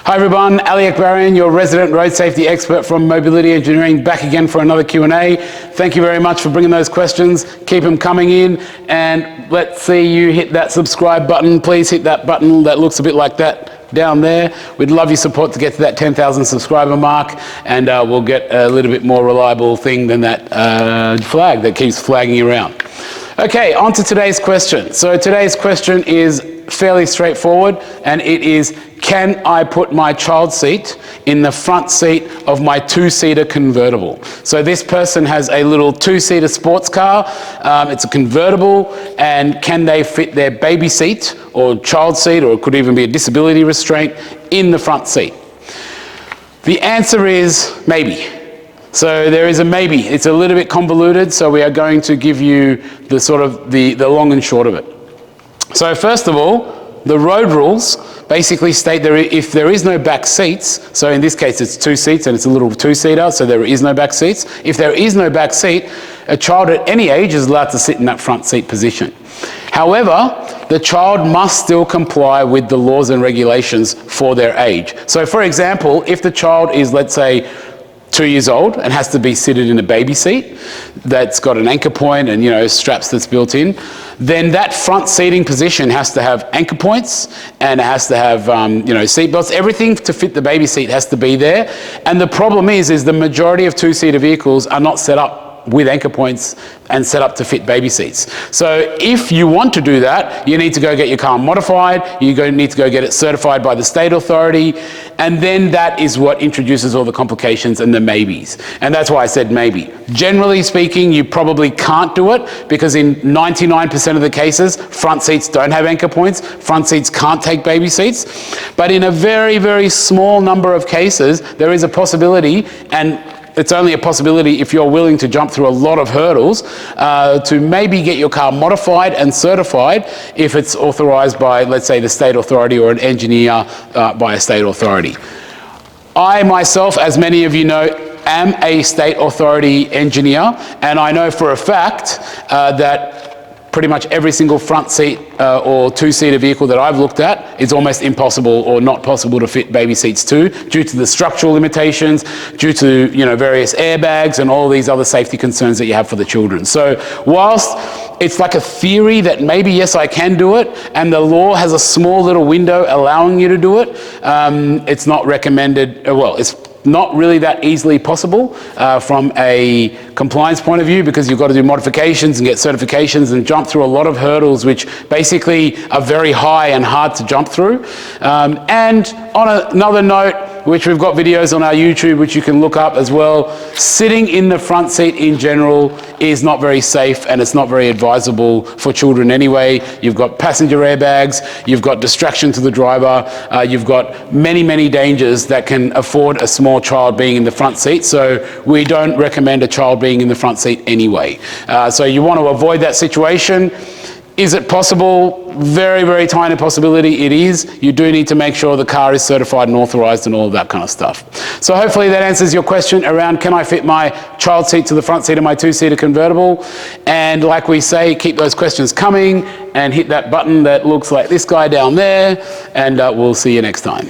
Hi everyone, Ali Akbarian, your resident road safety expert from Mobility Engineering, back again for another Q&A. Thank you very much for bringing those questions. Keep them coming in, and let's see you hit that subscribe button. Please hit that button that looks a bit like that down there. We'd love your support to get to that 10,000 subscriber mark, and we'll get a little bit more reliable thing than that flag that keeps flagging around. Okay, on to today's question. So today's question is fairly straightforward, and it is, can I put my child seat in the front seat of my two-seater convertible? So this person has a little two-seater sports car, it's a convertible, and can they fit their baby seat or child seat, or it could even be a disability restraint, in the front seat? The answer is maybe. So there is a maybe. It's a little bit convoluted, so we are going to give you the sort of the long and short of it. So first of all, the road rules basically state if there is no back seats, so in this case it's two seats and it's a little two-seater, so there is no back seats. If there is no back seat, a child at any age is allowed to sit in that front seat position. However, the child must still comply with the laws and regulations for their age. So for example, if the child is, let's say, 2 years old and has to be seated in a baby seat that's got an anchor point and, you know, straps that's built in, then that front seating position has to have anchor points, and it has to have, you know, seat belts. Everything to fit the baby seat has to be there. And the problem is the majority of two-seater vehicles are not set up with anchor points and set up to fit baby seats. So if you want to do that, you need to go get your car modified, need to go get it certified by the state authority, and then that is what introduces all the complications and the maybes. And that's why I said maybe. Generally speaking, you probably can't do it, because in 99% of the cases, front seats don't have anchor points, front seats can't take baby seats. But in a very, very small number of cases, there is a possibility, and it's only a possibility if you're willing to jump through a lot of hurdles to maybe get your car modified and certified if it's authorized by, let's say, the state authority, or an engineer by a state authority. I myself, as many of you know, am a state authority engineer, and I know for a fact that pretty much every single front seat or two-seater vehicle that I've looked at is almost impossible or not possible to fit baby seats to, due to the structural limitations, due to, you know, various airbags and all these other safety concerns that you have for the children. So whilst it's like a theory that maybe, yes, I can do it, and the law has a small little window allowing you to do it, it's not recommended, well, it's not really that easily possible from a compliance point of view, because you've got to do modifications and get certifications and jump through a lot of hurdles which basically are very high and hard to jump through. And on another note, which we've got videos on our YouTube which you can look up as well, sitting in the front seat in general is not very safe, and it's not very advisable for children anyway. You've got passenger airbags, you've got distraction to the driver, you've got many, many dangers that can afford a small child being in the front seat. So we don't recommend a child being in the front seat anyway. So you want to avoid that situation. Is it possible? Very, very tiny possibility it is. You do need to make sure the car is certified and authorized and all of that kind of stuff. So hopefully that answers your question around, can I fit my child seat to the front seat of my two-seater convertible? And like we say, keep those questions coming and hit that button that looks like this guy down there, and we'll see you next time.